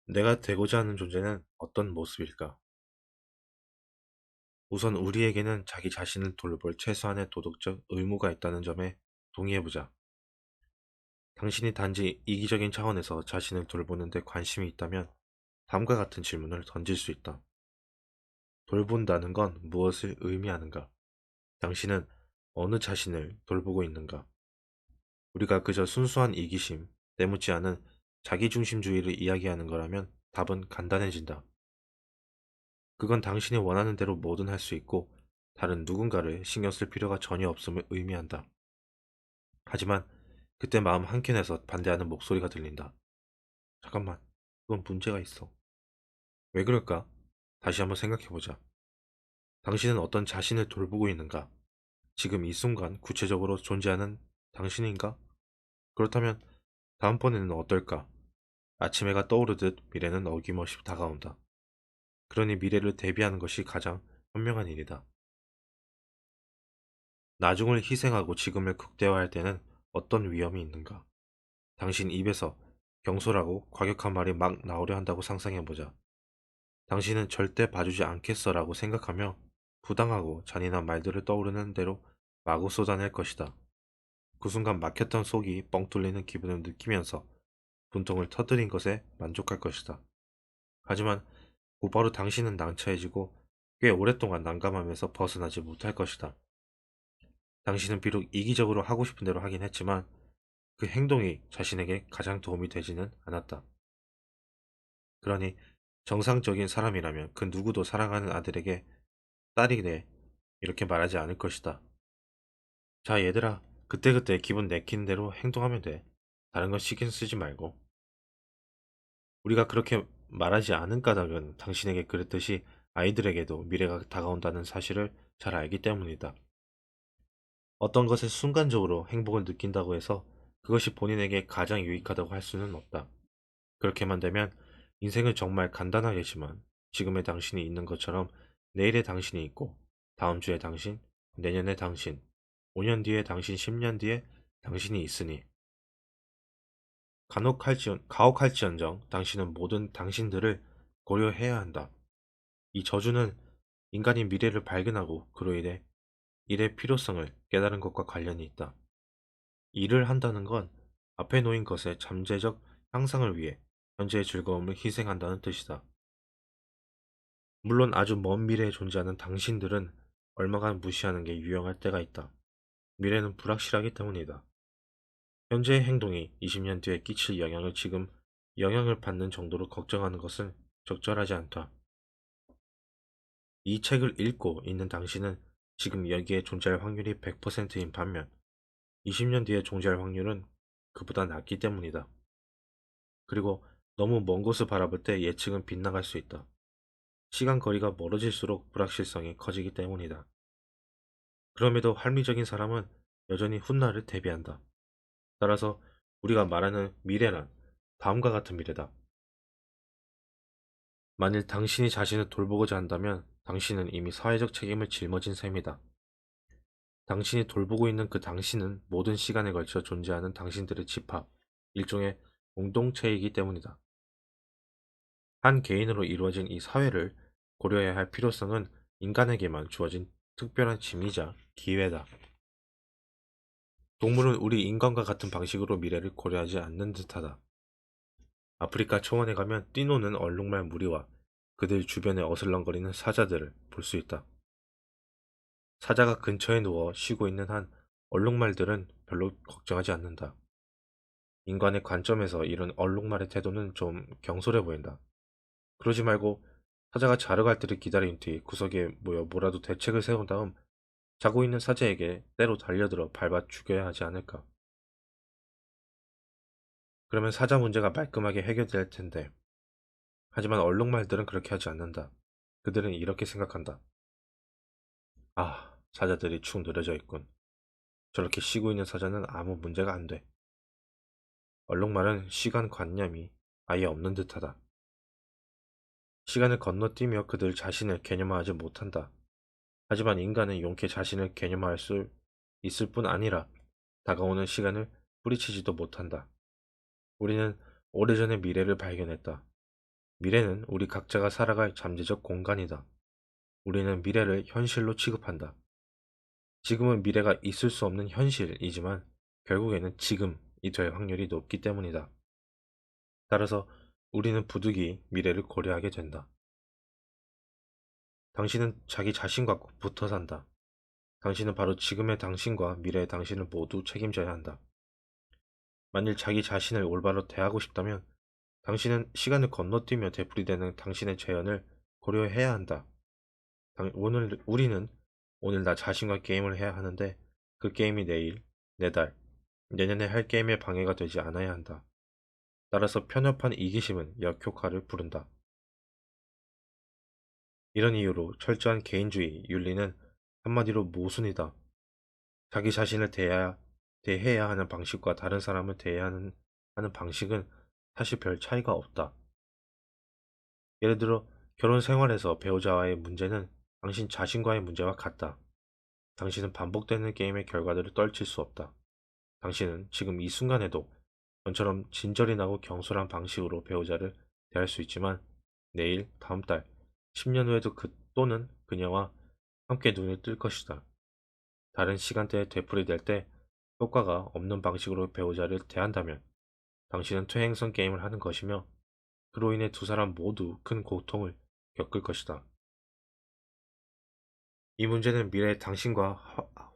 내가 되고자 하는 존재는 어떤 모습일까? 우선 우리에게는 자기 자신을 돌볼 최소한의 도덕적 의무가 있다는 점에 동의해보자. 당신이 단지 이기적인 차원에서 자신을 돌보는 데 관심이 있다면 다음과 같은 질문을 던질 수 있다. 돌본다는 건 무엇을 의미하는가? 당신은 어느 자신을 돌보고 있는가? 우리가 그저 순수한 이기심, 때묻지 않은 자기중심주의를 이야기하는 거라면 답은 간단해진다. 그건 당신이 원하는 대로 뭐든 할 수 있고 다른 누군가를 신경 쓸 필요가 전혀 없음을 의미한다. 하지만 그때 마음 한켠에서 반대하는 목소리가 들린다. 잠깐만, 그건 문제가 있어. 왜 그럴까? 다시 한번 생각해보자. 당신은 어떤 자신을 돌보고 있는가? 지금 이 순간 구체적으로 존재하는 당신인가? 그렇다면 다음번에는 어떨까? 아침 해가 떠오르듯 미래는 어김없이 다가온다. 그러니 미래를 대비하는 것이 가장 현명한 일이다. 나중을 희생하고 지금을 극대화할 때는 어떤 위험이 있는가? 당신 입에서 경솔하고 과격한 말이 막 나오려 한다고 상상해보자. 당신은 절대 봐주지 않겠어라고 생각하며 부당하고 잔인한 말들을 떠오르는 대로 마구 쏟아낼 것이다. 그 순간 막혔던 속이 뻥 뚫리는 기분을 느끼면서 분통을 터뜨린 것에 만족할 것이다. 하지만 곧바로 당신은 난처해지고 꽤 오랫동안 난감함에서 벗어나지 못할 것이다. 당신은 비록 이기적으로 하고 싶은 대로 하긴 했지만 그 행동이 자신에게 가장 도움이 되지는 않았다. 그러니 정상적인 사람이라면 그 누구도 사랑하는 아들에게 딸이래 이렇게 말하지 않을 것이다. 자 얘들아, 그때그때 기분 내키는 대로 행동하면 돼. 다른 건 신경 쓰지 말고. 우리가 그렇게 말하지 않은 까닭은 당신에게 그랬듯이 아이들에게도 미래가 다가온다는 사실을 잘 알기 때문이다. 어떤 것에 순간적으로 행복을 느낀다고 해서 그것이 본인에게 가장 유익하다고 할 수는 없다. 그렇게만 되면 인생은 정말 간단하겠지만 지금의 당신이 있는 것처럼 내일의 당신이 있고 다음 주에 당신, 내년에 당신, 5년 뒤에 당신, 10년 뒤에 당신이 있으니 가혹할지언정 당신은 모든 당신들을 고려해야 한다. 이 저주는 인간이 미래를 발견하고 그로 인해 일의 필요성을 깨달은 것과 관련이 있다. 일을 한다는 건 앞에 놓인 것의 잠재적 향상을 위해 현재의 즐거움을 희생한다는 뜻이다. 물론 아주 먼 미래에 존재하는 당신들은 얼마간 무시하는 게 유용할 때가 있다. 미래는 불확실하기 때문이다. 현재의 행동이 20년 뒤에 끼칠 영향을 지금 영향을 받는 정도로 걱정하는 것은 적절하지 않다. 이 책을 읽고 있는 당신은 지금 여기에 존재할 확률이 100%인 반면 20년 뒤에 존재할 확률은 그보다 낮기 때문이다. 그리고 너무 먼 곳을 바라볼 때 예측은 빗나갈 수 있다. 시간 거리가 멀어질수록 불확실성이 커지기 때문이다. 그럼에도 합리적인 사람은 여전히 훗날을 대비한다. 따라서 우리가 말하는 미래란 다음과 같은 미래다. 만일 당신이 자신을 돌보고자 한다면 당신은 이미 사회적 책임을 짊어진 셈이다. 당신이 돌보고 있는 그 당신은 모든 시간에 걸쳐 존재하는 당신들의 집합, 일종의 공동체이기 때문이다. 한 개인으로 이루어진 이 사회를 고려해야 할 필요성은 인간에게만 주어진 특별한 짐이자 기회다. 동물은 우리 인간과 같은 방식으로 미래를 고려하지 않는 듯하다. 아프리카 초원에 가면 뛰노는 얼룩말 무리와 그들 주변에 어슬렁거리는 사자들을 볼 수 있다. 사자가 근처에 누워 쉬고 있는 한 얼룩말들은 별로 걱정하지 않는다. 인간의 관점에서 이런 얼룩말의 태도는 좀 경솔해 보인다. 그러지 말고 사자가 자러 갈 때를 기다린 뒤 구석에 모여 뭐라도 대책을 세운 다음 자고 있는 사자에게 때로 달려들어 밟아 죽여야 하지 않을까. 그러면 사자 문제가 말끔하게 해결될 텐데. 하지만 얼룩말들은 그렇게 하지 않는다. 그들은 이렇게 생각한다. 아, 사자들이 축 늘어져 있군. 저렇게 쉬고 있는 사자는 아무 문제가 안 돼. 얼룩말은 시간 관념이 아예 없는 듯하다. 시간을 건너뛰며 그들 자신을 개념화하지 못한다. 하지만 인간은 용케 자신을 개념화할 수 있을 뿐 아니라 다가오는 시간을 뿌리치지도 못한다. 우리는 오래전에 미래를 발견했다. 미래는 우리 각자가 살아갈 잠재적 공간이다. 우리는 미래를 현실로 취급한다. 지금은 미래가 있을 수 없는 현실이지만 결국에는 지금이 될 확률이 높기 때문이다. 따라서 우리는 부득이 미래를 고려하게 된다. 당신은 자기 자신과 꼭 붙어 산다. 당신은 바로 지금의 당신과 미래의 당신을 모두 책임져야 한다. 만일 자기 자신을 올바로 대하고 싶다면 당신은 시간을 건너뛰며 되풀이되는 당신의 재현을 고려해야 한다. 우리는 오늘 나 자신과 게임을 해야 하는데 그 게임이 내일, 내달, 내년에 할 게임에 방해가 되지 않아야 한다. 따라서 편협한 이기심은 역효과를 부른다. 이런 이유로 철저한 개인주의, 윤리는 한마디로 모순이다. 자기 자신을 대해야 하는 방식과 다른 사람을 하는 방식은 사실 별 차이가 없다. 예를 들어 결혼 생활에서 배우자와의 문제는 당신 자신과의 문제와 같다. 당신은 반복되는 게임의 결과들을 떨칠 수 없다. 당신은 지금 이 순간에도 전처럼 진절이 나고 경솔한 방식으로 배우자를 대할 수 있지만 내일, 다음 달, 10년 후에도 또는 그녀와 함께 눈을 뜰 것이다. 다른 시간대에 되풀이될 때 효과가 없는 방식으로 배우자를 대한다면 당신은 퇴행성 게임을 하는 것이며 그로 인해 두 사람 모두 큰 고통을 겪을 것이다. 이 문제는 미래의 당신과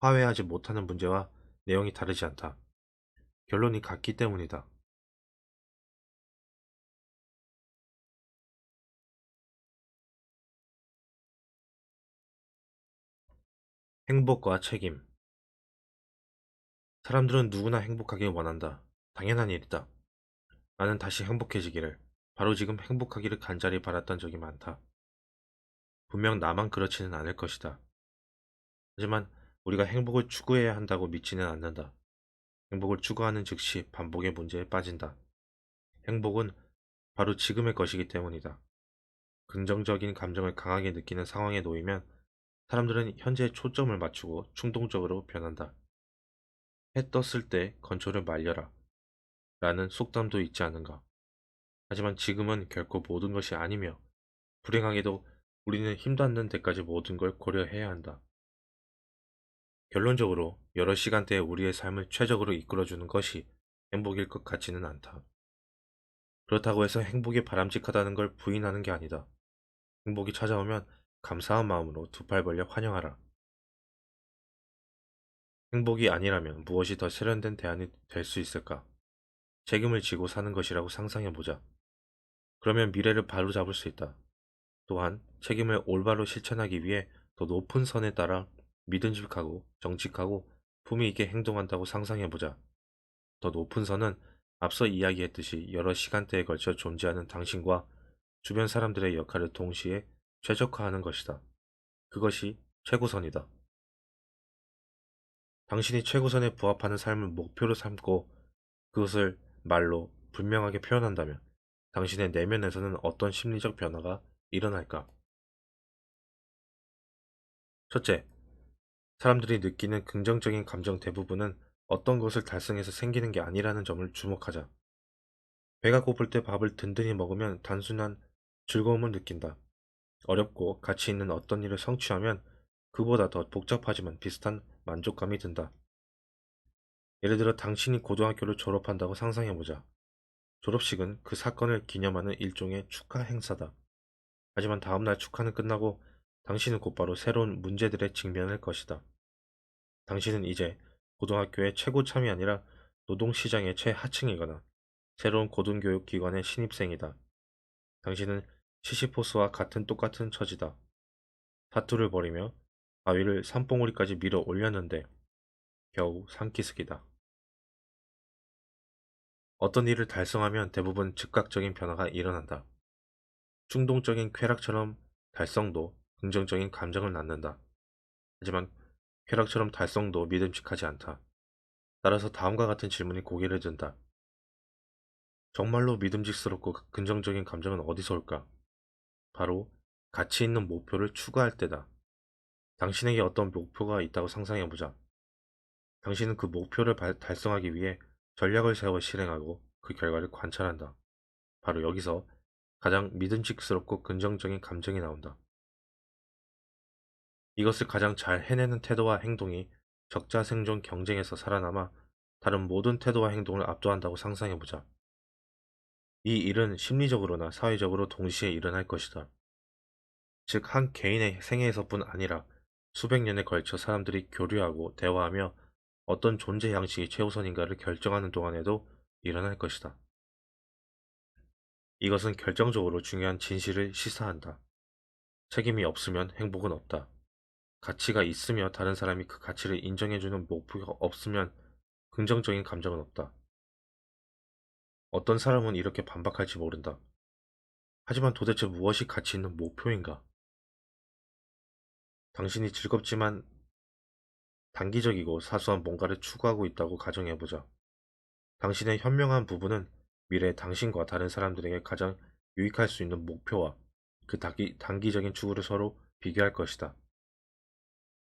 화해하지 못하는 문제와 내용이 다르지 않다. 결론이 같기 때문이다. 행복과 책임. 사람들은 누구나 행복하길 원한다. 당연한 일이다. 나는 다시 행복해지기를, 바로 지금 행복하기를 간절히 바랐던 적이 많다. 분명 나만 그렇지는 않을 것이다. 하지만 우리가 행복을 추구해야 한다고 믿지는 않는다. 행복을 추구하는 즉시 반복의 문제에 빠진다. 행복은 바로 지금의 것이기 때문이다. 긍정적인 감정을 강하게 느끼는 상황에 놓이면 사람들은 현재에 초점을 맞추고 충동적으로 변한다. 해 떴을 때 건초를 말려라 라는 속담도 있지 않은가. 하지만 지금은 결코 모든 것이 아니며 불행하게도 우리는 힘 닿는 데까지 모든 걸 고려해야 한다. 결론적으로 여러 시간대에 우리의 삶을 최적으로 이끌어주는 것이 행복일 것 같지는 않다. 그렇다고 해서 행복이 바람직하다는 걸 부인하는 게 아니다. 행복이 찾아오면 감사한 마음으로 두 팔 벌려 환영하라. 행복이 아니라면 무엇이 더 세련된 대안이 될 수 있을까? 책임을 지고 사는 것이라고 상상해보자. 그러면 미래를 바로잡을 수 있다. 또한 책임을 올바로 실천하기 위해 더 높은 선에 따라 믿음직하고 정직하고 품위 있게 행동한다고 상상해보자. 더 높은 선은 앞서 이야기했듯이 여러 시간대에 걸쳐 존재하는 당신과 주변 사람들의 역할을 동시에 최적화하는 것이다. 그것이 최고선이다. 당신이 최고선에 부합하는 삶을 목표로 삼고 그것을 말로 분명하게 표현한다면 당신의 내면에서는 어떤 심리적 변화가 일어날까? 첫째, 사람들이 느끼는 긍정적인 감정 대부분은 어떤 것을 달성해서 생기는 게 아니라는 점을 주목하자. 배가 고플 때 밥을 든든히 먹으면 단순한 즐거움을 느낀다. 어렵고 가치 있는 어떤 일을 성취하면 그보다 더 복잡하지만 비슷한 만족감이 든다. 예를 들어 당신이 고등학교를 졸업한다고 상상해보자. 졸업식은 그 사건을 기념하는 일종의 축하 행사다. 하지만 다음날 축하는 끝나고 당신은 곧바로 새로운 문제들에 직면할 것이다. 당신은 이제 고등학교의 최고참이 아니라 노동시장의 최하층이거나 새로운 고등교육기관의 신입생이다. 당신은 시시포스와 똑같은 처지다. 사투를 벌이며 바위를 산봉우리까지 밀어 올렸는데 겨우 산기슭이다. 어떤 일을 달성하면 대부분 즉각적인 변화가 일어난다. 충동적인 쾌락처럼 달성도 긍정적인 감정을 낳는다. 하지만 쾌락처럼 달성도 믿음직하지 않다. 따라서 다음과 같은 질문이 고개를 든다. 정말로 믿음직스럽고 긍정적인 감정은 어디서 올까? 바로 가치 있는 목표를 추구할 때다. 당신에게 어떤 목표가 있다고 상상해보자. 당신은 그 목표를 달성하기 위해 전략을 세워 실행하고 그 결과를 관찰한다. 바로 여기서 가장 믿음직스럽고 긍정적인 감정이 나온다. 이것을 가장 잘 해내는 태도와 행동이 적자생존 경쟁에서 살아남아 다른 모든 태도와 행동을 압도한다고 상상해보자. 이 일은 심리적으로나 사회적으로 동시에 일어날 것이다. 즉, 한 개인의 생애에서뿐 아니라 수백 년에 걸쳐 사람들이 교류하고 대화하며 어떤 존재 양식이 최우선인가를 결정하는 동안에도 일어날 것이다. 이것은 결정적으로 중요한 진실을 시사한다. 책임이 없으면 행복은 없다. 가치가 있으며 다른 사람이 그 가치를 인정해주는 목표가 없으면 긍정적인 감정은 없다. 어떤 사람은 이렇게 반박할지 모른다. 하지만 도대체 무엇이 가치 있는 목표인가? 당신이 즐겁지만 단기적이고 사소한 뭔가를 추구하고 있다고 가정해보자. 당신의 현명한 부분은 미래의 당신과 다른 사람들에게 가장 유익할 수 있는 목표와 그 단기적인 추구를 서로 비교할 것이다.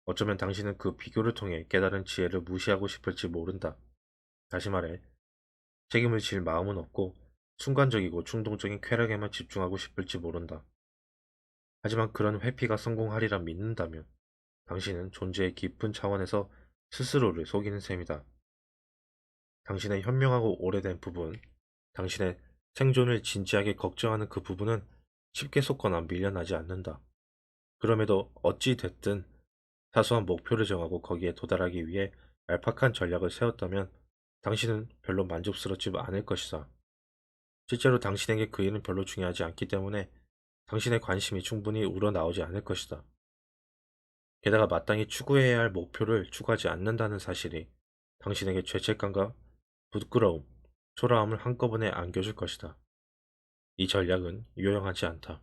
어쩌면 당신은 그 비교를 통해 깨달은 지혜를 무시하고 싶을지 모른다. 다시 말해, 책임을 질 마음은 없고 순간적이고 충동적인 쾌락에만 집중하고 싶을지 모른다. 하지만 그런 회피가 성공하리라 믿는다면 당신은 존재의 깊은 차원에서 스스로를 속이는 셈이다. 당신의 현명하고 오래된 부분, 당신의 생존을 진지하게 걱정하는 그 부분은 쉽게 속거나 밀려나지 않는다. 그럼에도 어찌 됐든 사소한 목표를 정하고 거기에 도달하기 위해 얄팍한 전략을 세웠다면 당신은 별로 만족스럽지 않을 것이다. 실제로 당신에게 그 일은 별로 중요하지 않기 때문에 당신의 관심이 충분히 우러나오지 않을 것이다. 게다가 마땅히 추구해야 할 목표를 추구하지 않는다는 사실이 당신에게 죄책감과 부끄러움, 초라함을 한꺼번에 안겨줄 것이다. 이 전략은 유용하지 않다.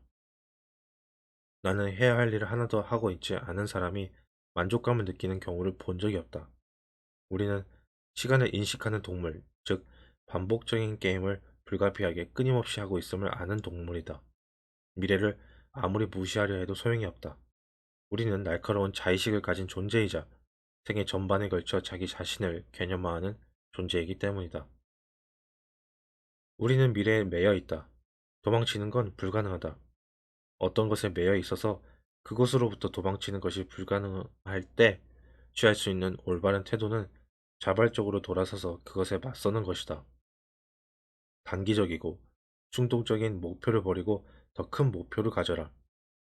나는 해야 할 일을 하나도 하고 있지 않은 사람이 만족감을 느끼는 경우를 본 적이 없다. 우리는 시간을 인식하는 동물, 즉 반복적인 게임을 불가피하게 끊임없이 하고 있음을 아는 동물이다. 미래를 아무리 무시하려 해도 소용이 없다. 우리는 날카로운 자의식을 가진 존재이자 생애 전반에 걸쳐 자기 자신을 개념화하는 존재이기 때문이다. 우리는 미래에 매여 있다. 도망치는 건 불가능하다. 어떤 것에 매여 있어서 그것으로부터 도망치는 것이 불가능할 때 취할 수 있는 올바른 태도는 자발적으로 돌아서서 그것에 맞서는 것이다. 단기적이고 충동적인 목표를 버리고 더 큰 목표를 가져라.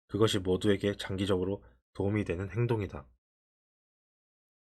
그것이 모두에게 장기적으로 도움이 되는 행동이다.